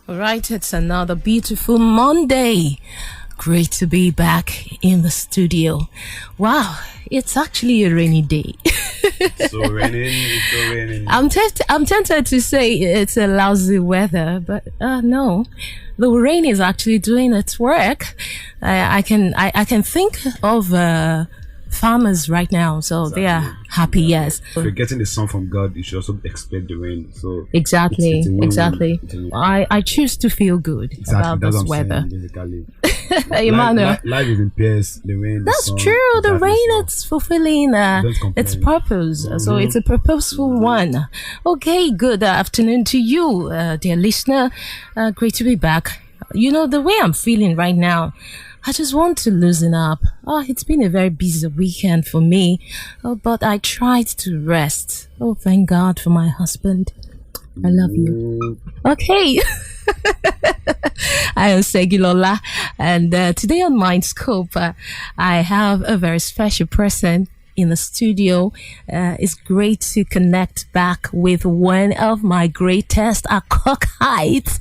All right, it's another beautiful Monday. Great to be back in the studio. Wow, it's actually a rainy day. It's so raining. I'm tempted to say it's a lousy weather, but no, the rain is actually doing its work. I can think of farmers right now, so they are happy. Yes, If you're getting the sun from God, you should also expect the rain. So exactly, it's a win-win. exactly. It's a win. I choose to feel good about That's this what I'm weather. saying, basically. Emmanuel. Life is in pairs. The rain. That's the sun, true. The exactly, rain so it's fulfilling don't complain. its purpose. So Mhm. it's a purposeful one. Okay, good afternoon to you, dear listener. Great to be back. You know, the way I'm feeling right now, I just want to loosen up. Oh, it's been a very busy weekend for me, but I tried to rest. Oh, thank God for my husband. I love you. Okay. I am Segilola, and today on Mindscope, I have a very special person in the studio. It's great to connect back with one of my greatest cockeyes.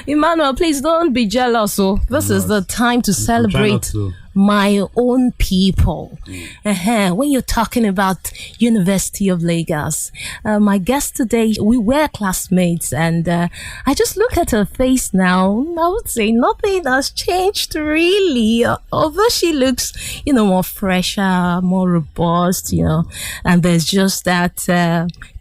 Emmanuel, please don't be jealous. Oh, this is the time to I'm trying not celebrate to. my own people. When you're talking about University of Lagos, my guest today, we were classmates, and I just look at her face now. I would say nothing has changed really, although she looks, more fresher, more robust, and there's just that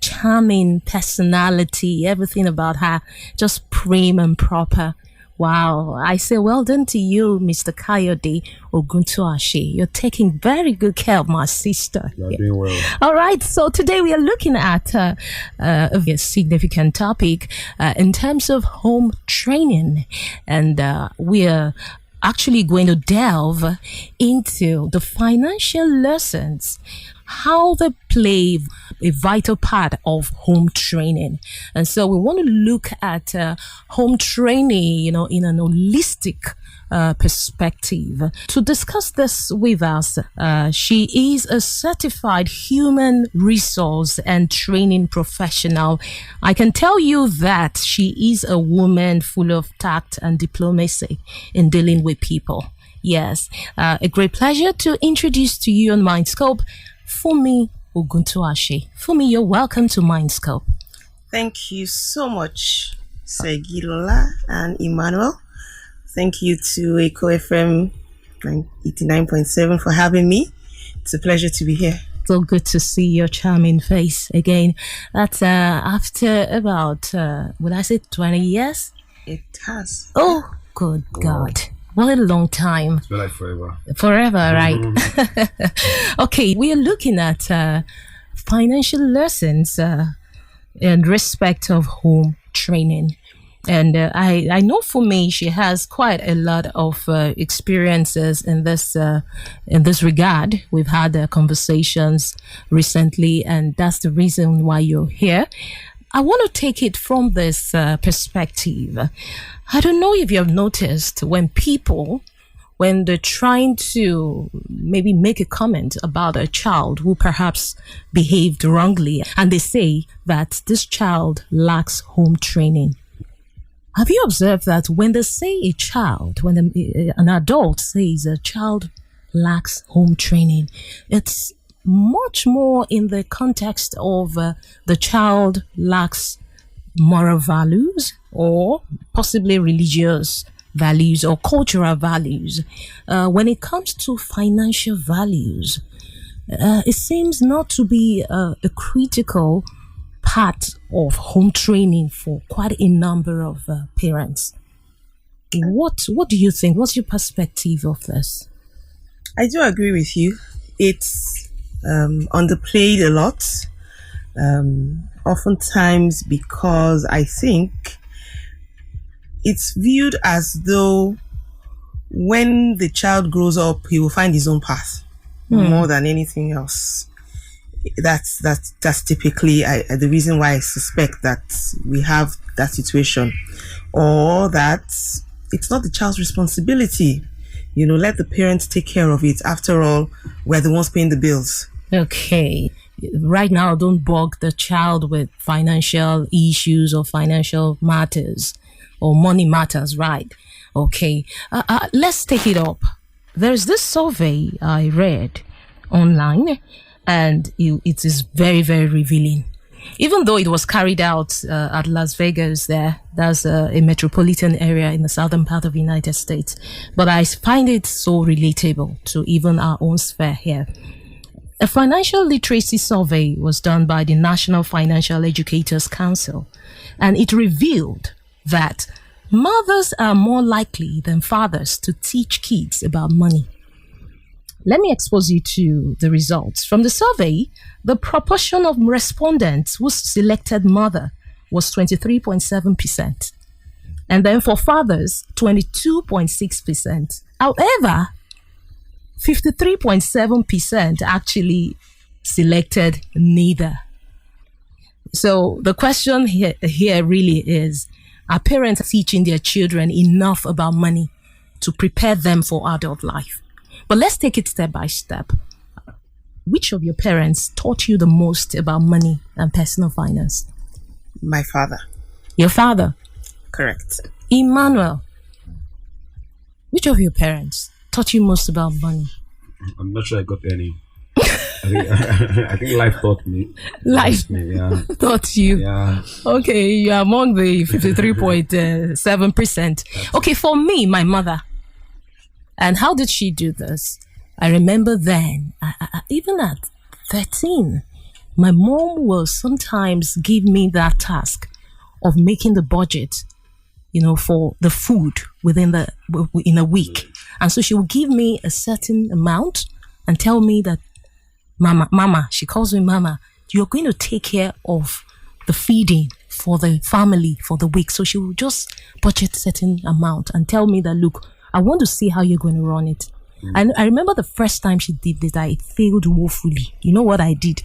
charming personality, everything about her, just prim and proper. Wow, I say well done to you, Mr. Kayode Oguntuashe. You're taking very good care of my sister. You're doing well. All right, so today we are looking at a very significant topic in terms of home training, and we are actually going to delve into the financial lessons, how they play a vital part of home training. And so we want to look at home training, in an holistic perspective. To discuss this with us, she is a certified human resource and training professional. I can tell you that she is a woman full of tact and diplomacy in dealing with people. Yes, a great pleasure to introduce to you on Mindscope, Funmi Oguntuashe. Funmi, you're welcome to Mindscope. Thank you so much, Segilola and Emmanuel. Thank you to Echo FM 89.7 for having me. It's a pleasure to be here. So good to see your charming face again. That's after about, would I say 20 years? It has. Oh, good God. What a long time. It's been like forever. Forever, right? Okay, we are looking at financial lessons in respect of home training. And I know for me, she has quite a lot of experiences in this regard. We've had conversations recently, and that's the reason why you're here. I want to take it from this perspective. I don't know if you have noticed when they're trying to maybe make a comment about a child who perhaps behaved wrongly, and they say that this child lacks home training. Have you observed that when they say a child, when an adult says a child lacks home training, it's much more in the context of the child lacks moral values or possibly religious values or cultural values. When it comes to financial values, it seems not to be a critical part of home training for quite a number of parents. What do you think? What's your perspective of this? I do agree with you. It's underplayed a lot. Oftentimes because I think it's viewed as though when the child grows up, he will find his own path more than anything else. That's typically the reason why I suspect that we have that situation, or that it's not the child's responsibility. Let the parents take care of it. After all, we're the ones paying the bills. Okay. Right now, don't bug the child with financial issues or financial matters. or money matters, right? Okay, let's take it up. There's this survey I read online, and it is very, very revealing. Even though it was carried out at Las Vegas, that's a metropolitan area in the southern part of the United States, but I find it so relatable to even our own sphere here. A financial literacy survey was done by the National Financial Educators Council, and it revealed that mothers are more likely than fathers to teach kids about money. Let me expose you to the results. From the survey, the proportion of respondents who selected mother was 23.7%. And then for fathers, 22.6%. However, 53.7% actually selected neither. So the question here really is, are parents teaching their children enough about money to prepare them for adult life? But let's take it step by step. Which of your parents taught you the most about money and personal finance? My father. Your father? Correct. Emmanuel, which of your parents taught you most about money? I'm not sure I got any. I think life taught me. Life Yeah. taught you. Yeah. Okay, you are among the 53.7%. Okay, for me, my mother. And how did she do this? I remember then, even at 13, my mom will sometimes give me that task of making the budget, for the food in a week. And so she will give me a certain amount and tell me that, Mama, she calls me Mama, you're going to take care of the feeding for the family for the week. So she will just budget a certain amount and tell me that, look, I want to see how you're going to run it. And I remember the first time she did this, I failed woefully. You know what I did?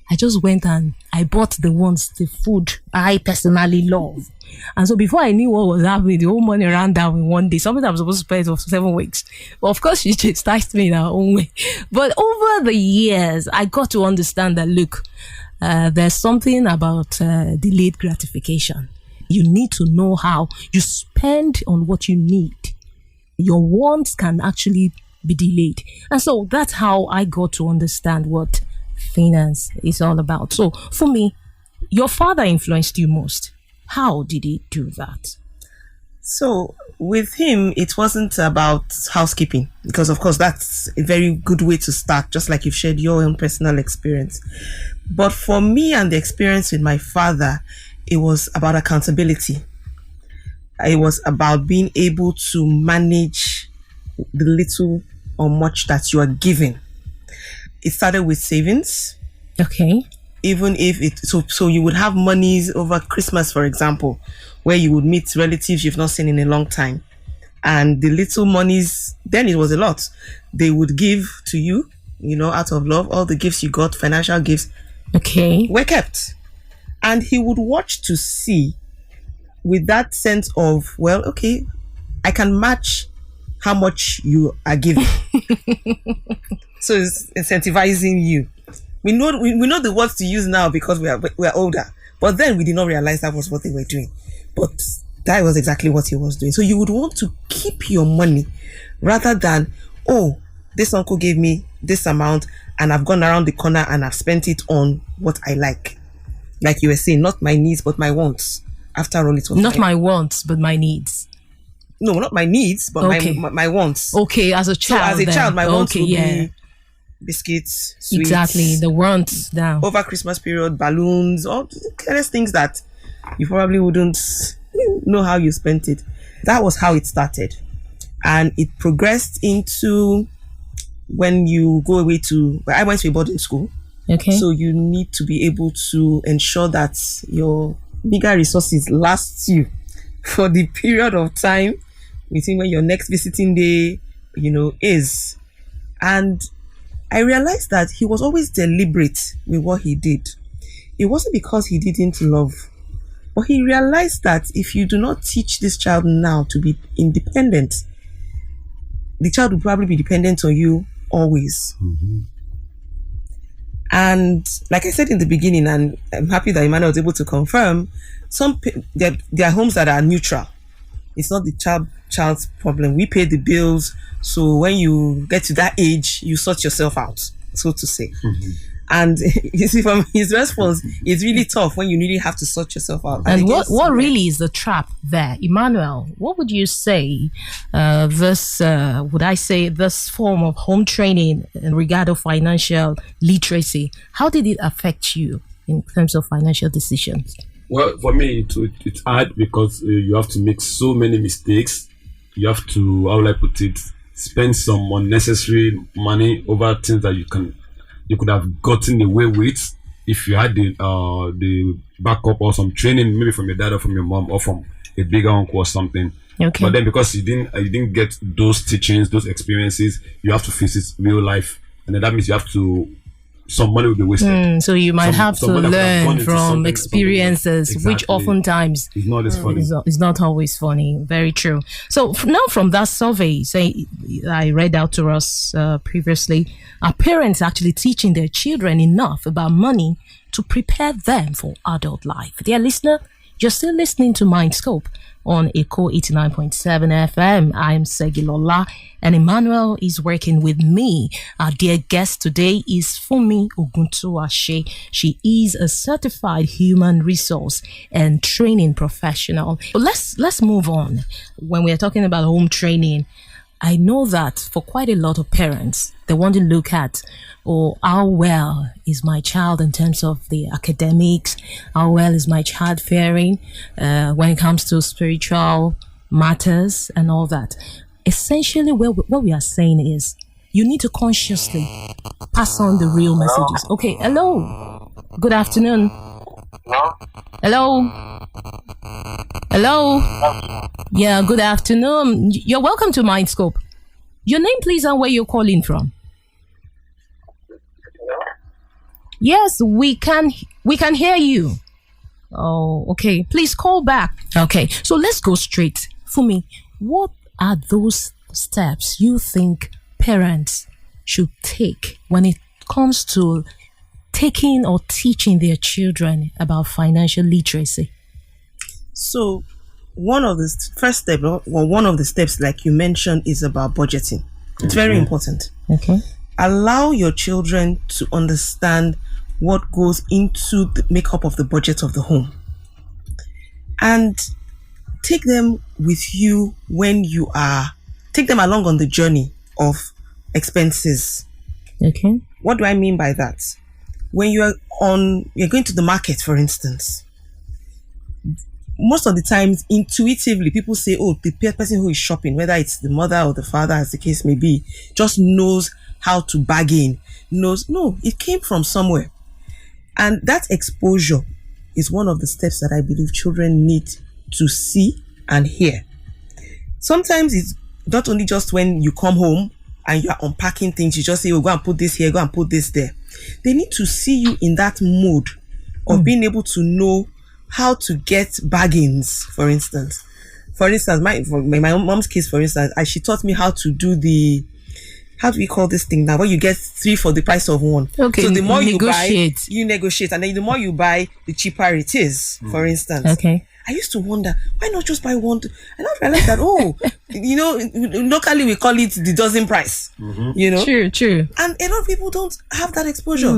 I just went and I bought the food I personally love. And so before I knew what was happening, the whole money ran down in one day. Something that I was supposed to spend for 7 weeks. But of course, she chastised me in her own way. But over the years, I got to understand that, look, there's something about delayed gratification. You need to know how you spend on what you need. Your wants can actually be delayed. And so that's how I got to understand what finance is all about. So for me, your father influenced you most. How did he do that? So with him, it wasn't about housekeeping, because of course that's a very good way to start, just like you've shared your own personal experience. But for me and the experience with my father, it was about accountability. It was about being able to manage the little or much that you are given. It started with savings. Okay. Even if so you would have monies over Christmas, for example, where you would meet relatives you've not seen in a long time. And the little monies, then it was a lot. They would give to you, out of love. All the gifts you got, financial gifts, okay, were kept. And he would watch to see, with that sense of, well, okay, I can match how much you are giving. So it's incentivizing you. We know the words to use now because we are older. But then we did not realize that was what they were doing. But that was exactly what he was doing. So you would want to keep your money rather than, oh, this uncle gave me this amount and I've gone around the corner and I've spent it on what I like. Like you were saying, not my needs, but my wants. After all, it was not my wants, but my needs. No, not my needs, but okay. my wants. Okay, as a child. So as a child, my wants would be biscuits, sweets. Exactly, the wants now. Over Christmas period, balloons, all kind of things that you probably wouldn't know how you spent it. That was how it started. And it progressed into when you go away I went to a boarding school. Okay. So you need to be able to ensure that your bigger resources last you for the period of time between when your next visiting day, is. And I realized that he was always deliberate with what he did. It wasn't because he didn't love, but he realized that if you do not teach this child now to be independent, the child will probably be dependent on you always. Mm-hmm. And like I said in the beginning, and I'm happy that Emmanuel was able to confirm, there are homes that are neutral. It's not the child's problem. We pay the bills. So when you get to that age, you sort yourself out, so to say. And you see, from his response, it's really tough when you really have to sort yourself out. And what really is the trap there? Emmanuel, what would you say this form of home training in regard of financial literacy, how did it affect you in terms of financial decisions? Well, for me, it's hard because you have to make so many mistakes. You have to, how will I put it, spend some unnecessary money over things that you could have gotten away with if you had the backup or some training, maybe from your dad or from your mom or from a bigger uncle or something. Okay. But then because you didn't get those teachings, those experiences, you have to face it real life, and then that means you have to. Some money will be wasted. So you might have to learn from experiences, exactly. Which oftentimes is not as funny. It's not always funny. Very true. So now from that survey, say I read out to us previously, are parents actually teaching their children enough about money to prepare them for adult life? Dear listener, you're still listening to Mindscope on Echo 89.7 FM. I'm Segilola, and Emmanuel is working with me. Our dear guest today is Funmi Oguntuashe. She is a certified human resource and training professional. Let's move on. When we're talking about home training, I know that for quite a lot of parents, they want to look at, how well is my child in terms of the academics? How well is my child faring when it comes to spiritual matters and all that? Essentially, what we are saying is you need to consciously pass on the real messages. Okay, hello. Good afternoon. Hello. Hello. Yeah, good afternoon. You're welcome to Mindscope. Your name, please, and where you're calling from. Yes, we can hear you. Oh, okay. Please call back. Okay, so let's go straight. Funmi, what are those steps you think parents should take when it comes to taking or teaching their children about financial literacy? So one of the first steps, or one of the steps, like you mentioned, is about budgeting. It's very important. Okay. Allow your children to understand what goes into the makeup of the budget of the home, and take them with you take them along on the journey of expenses. Okay. What do I mean by that? When you're going to the market, for instance, most of the times intuitively people say, oh, the person who is shopping, whether it's the mother or the father, as the case may be, just knows how to bargain. No, it came from somewhere. And that exposure is one of the steps that I believe children need to see and hear. Sometimes it's not only just when you come home and you are unpacking things, you just say, oh, go and put this here, go and put this there. They need to see you in that mode of being able to know how to get bargains, for instance. For my mom's case, for instance, she taught me how to do how do we call this thing now? Where you get 3 for the price of 1. Okay. So the more you buy, negotiate. you negotiate. And then the more you buy, the cheaper it is, for instance. Okay. I used to wonder, why not just buy one? And I realized that, locally we call it the dozen price. True. And a lot of people don't have that exposure.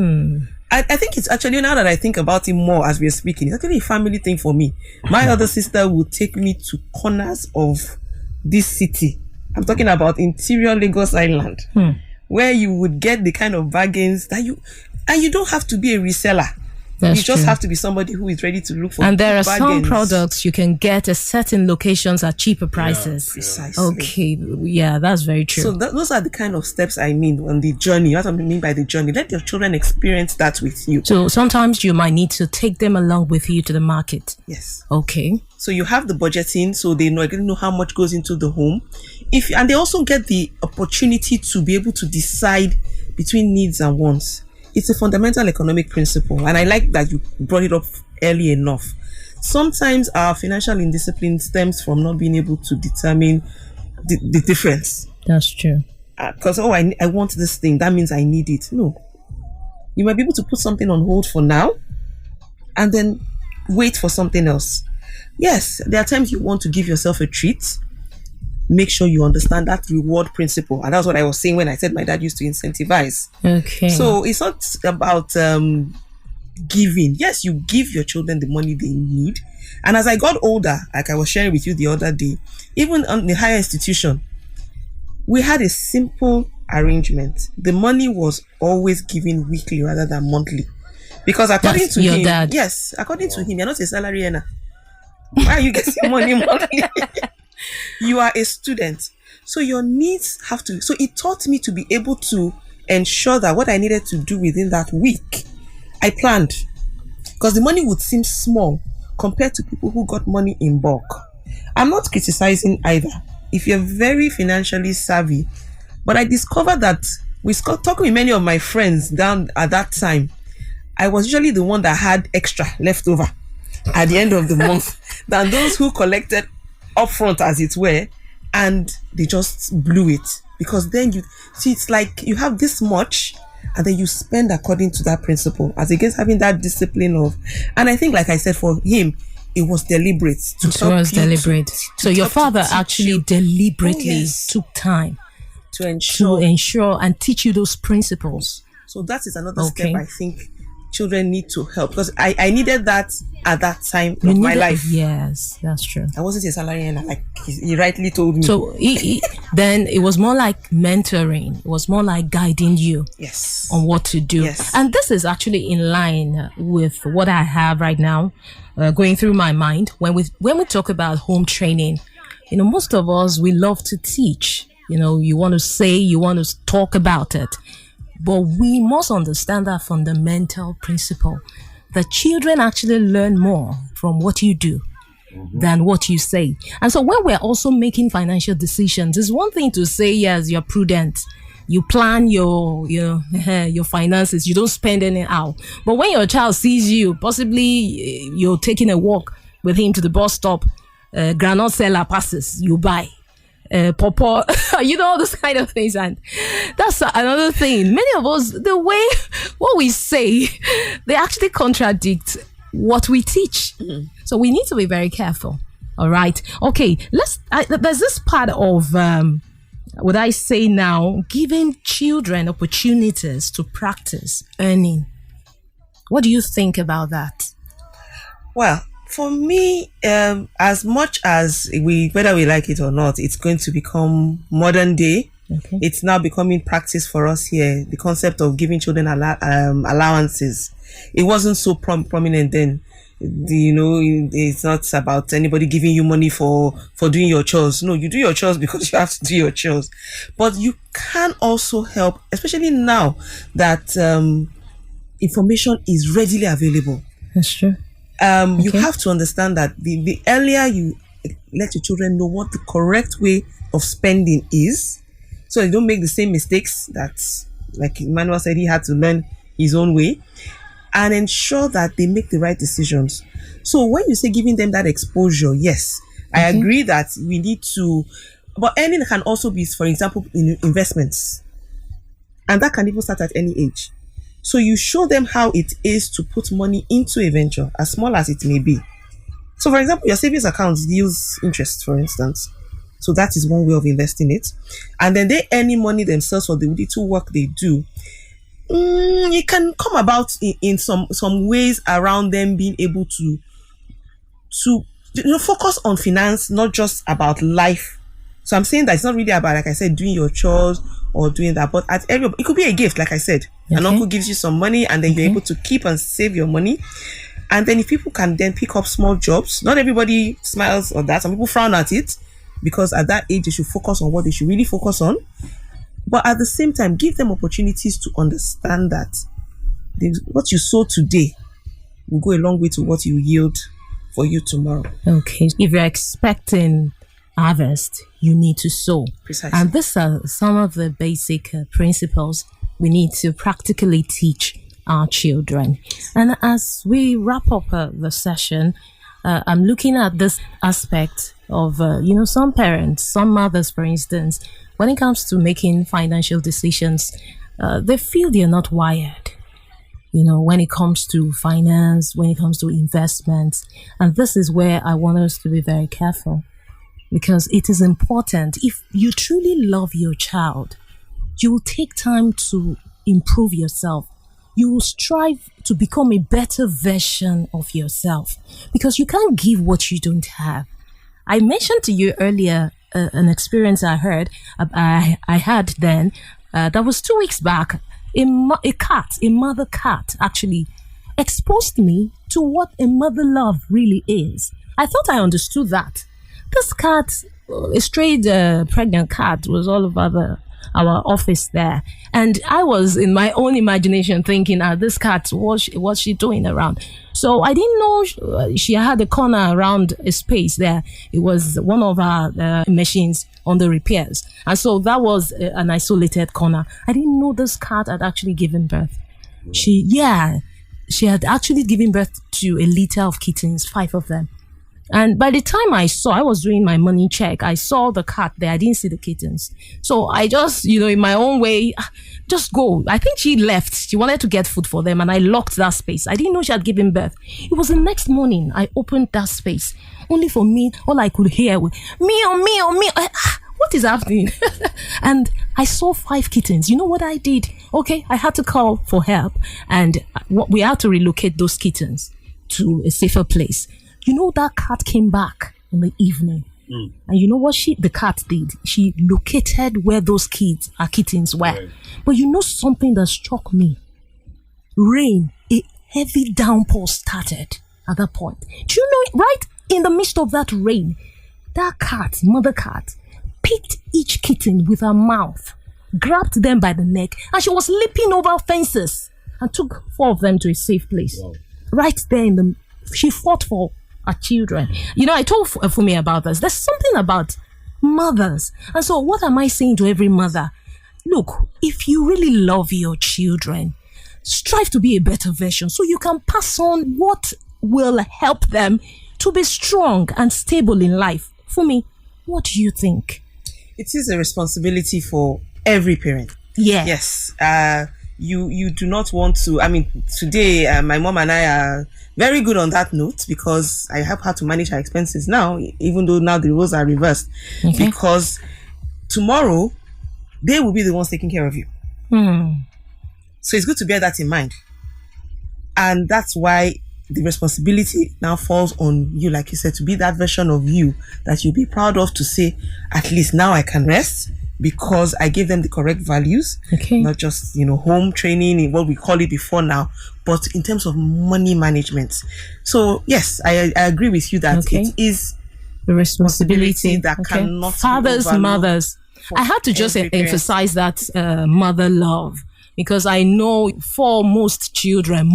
I think it's actually, now that I think about it more as we're speaking, it's actually a family thing for me. My other sister would take me to corners of this city. I'm talking about interior Lagos Island, where you would get the kind of bargains that you don't have to be a reseller. That's you just true. have to be somebody who is ready to look for. And there are bargains. some products you can get at certain locations at cheaper prices. Precisely. Okay, yeah, that's very true. So those are the kind of steps I mean on the journey. What I mean by the journey, let your children experience that with you. So sometimes you might need to take them along with you to the market. Yes. Okay. So you have the budgeting, so they know how much goes into the home. And they also get the opportunity to be able to decide between needs and wants. It's a fundamental economic principle, and I like that you brought it up early enough. Sometimes our financial indiscipline stems from not being able to determine the difference. That's true. Because, I want this thing, that means I need it. No. You might be able to put something on hold for now and then wait for something else. Yes, there are times you want to give yourself a treat. Make sure you understand that reward principle. And that's what I was saying when I said my dad used to incentivize. Okay. So it's not about giving. Yes, you give your children the money they need. And as I got older, like I was sharing with you the other day, even on the higher institution, we had a simple arrangement. The money was always given weekly rather than monthly. Because according That's to your him, dad. yes, according to him, you're not a salary earner. Why are you getting money monthly? You are a student. So your needs have to, so it taught me to be able to ensure that what I needed to do within that week, I planned. Because the money would seem small compared to people who got money in bulk. I'm not criticizing either. If you're very financially savvy, but I discovered that talking with many of my friends down at that time, I was usually the one that had extra left over at the end of the month than those who collected upfront, as it were, and they just blew it. Because then you see, it's like you have this much and then you spend according to that principle, as against having that discipline of, and I think, like I said, for him, it was deliberate. It was deliberate. So your father actually deliberately took time to ensure and teach you those principles. So that is another step I think children need to help, because I needed that at that time of my life. Yes, that's true. I wasn't a salary earner, like he rightly told me. So then it was more like mentoring. It was more like guiding you on what to do. Yes. And this is actually in line with what I have right now going through my mind when we talk about home training. You know, most of us, we love to teach. You know, you want to say, you want to talk about it. But we must understand that fundamental principle that children actually learn more from what you do than what you say. And so when we're also making financial decisions, it's one thing to say, yes, you're prudent. You plan your finances. You don't spend anyhow. But when your child sees you, possibly you're taking a walk with him to the bus stop, granola seller passes, you buy. Pawpaw, you know, all those kind of things. And that's another thing. Many of us, the way what we say, they actually contradict what we teach. So we need to be very careful. All right. Okay. There's this part of, would I say now, giving children opportunities to practice earning. What do you think about that? Well, for me, as much as whether we like it or not, it's going to become modern day. Okay. It's now becoming practice for us here. The concept of giving children allowances. It wasn't so prominent then. It's not about anybody giving you money for doing your chores. No, you do your chores because you have to do your chores. But you can also help, especially now that information is readily available. That's true. You have to understand that the earlier you let your children know what the correct way of spending is, so they don't make the same mistakes that, like Emmanuel said, he had to learn his own way, and ensure that they make the right decisions. So when you say giving them that exposure, yes, I agree that we need to, but earning can also be, for example, in investments, and that can even start at any age. So you show them how it is to put money into a venture, as small as it may be. So for example, your savings account yields interest, for instance. So that is one way of investing it. And then they earn money themselves for the little work they do. It can come about in some ways around them being able to focus on finance, not just about life. So I'm saying that it's not really about, like I said, doing your chores or doing that, but it could be a gift, like I said. An uncle gives you some money and then you're able to keep and save your money. And then if people can then pick up small jobs, not everybody smiles on that. Some people frown at it because at that age they should focus on what they should really focus on. But at the same time, give them opportunities to understand that what you sow today will go a long way to what you yield for you tomorrow. Okay. If you're expecting harvest, you need to sow. Precisely. And these are some of the basic principles we need to practically teach our children. And as we wrap up the session, I'm looking at this aspect of, some parents, some mothers, for instance, when it comes to making financial decisions, they feel they're not wired. when it comes to finance, when it comes to investments. And this is where I want us to be very careful, because it is important. If you truly love your child, you will take time to improve yourself. You will strive to become a better version of yourself, because you can't give what you don't have. I mentioned to you earlier an experience I had then. That was 2 weeks back. A mother cat, actually exposed me to what a mother love really is. I thought I understood that. This cat, a strayed pregnant cat, was all over our office there. And I was in my own imagination thinking, this cat, what's she doing around? So I didn't know she had a corner around a space there. It was one of our machines on the repairs. And so that was an isolated corner. I didn't know this cat had actually given birth. She had actually given birth to a litter of kittens, 5 of them. And by the time I was doing my money check, I saw the cat there. I didn't see the kittens. So I just, in my own way, just go. I think she left. She wanted to get food for them, and I locked that space. I didn't know she had given birth. It was the next morning I opened that space. Only for me, all I could hear was, meow, meow, meow. What is happening? And I saw 5 kittens. You know what I did? Okay, I had to call for help, and we had to relocate those kittens to a safer place. That cat came back in the evening. And you know what the cat did? She located where those kittens were. Right. But something that struck me? Rain, a heavy downpour started at that point. Do you know, right in the midst of that rain, that cat, mother cat, picked each kitten with her mouth, grabbed them by the neck, and she was leaping over fences and took 4 of them to a safe place. Wow. Right there she fought for our children. I told Fumi about this. There's something about mothers. And so what am I saying to every mother? Look, if you really love your children, strive to be a better version so you can pass on what will help them to be strong and stable in life. Fumi, what do you think? It is a responsibility for every parent. Yeah. Yes. You do not want to. Today my mom and I are very good on that note, because I help her to manage her expenses now, even though now the roles are reversed. Okay. Because tomorrow they will be the ones taking care of you. So it's good to bear that in mind. And that's why the responsibility now falls on you, like you said, to be that version of you that you'll be proud of, to say, at least now I can rest, because I gave them the correct values. Okay. Not just, home training, what we call it before now, but in terms of money management. So yes, I agree with you that it is the responsibility that cannot fathers, mothers. I had to just emphasize that mother love, because I know for most children,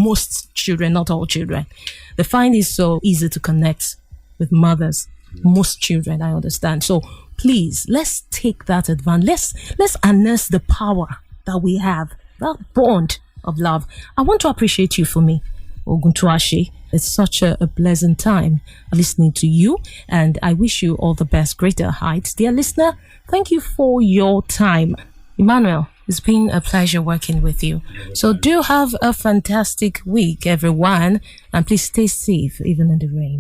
not all children, they find it so easy to connect with mothers. Most children, I understand. So please, let's take that advantage. Let's harness the power that we have, that bond of love. I want to appreciate you, Fumi Oguntuashe. It's such a pleasant time listening to you, and I wish you all the best, greater heights. Dear listener, thank you for your time. Emmanuel, it's been a pleasure working with you. So do have a fantastic week, everyone, and please stay safe, even in the rain.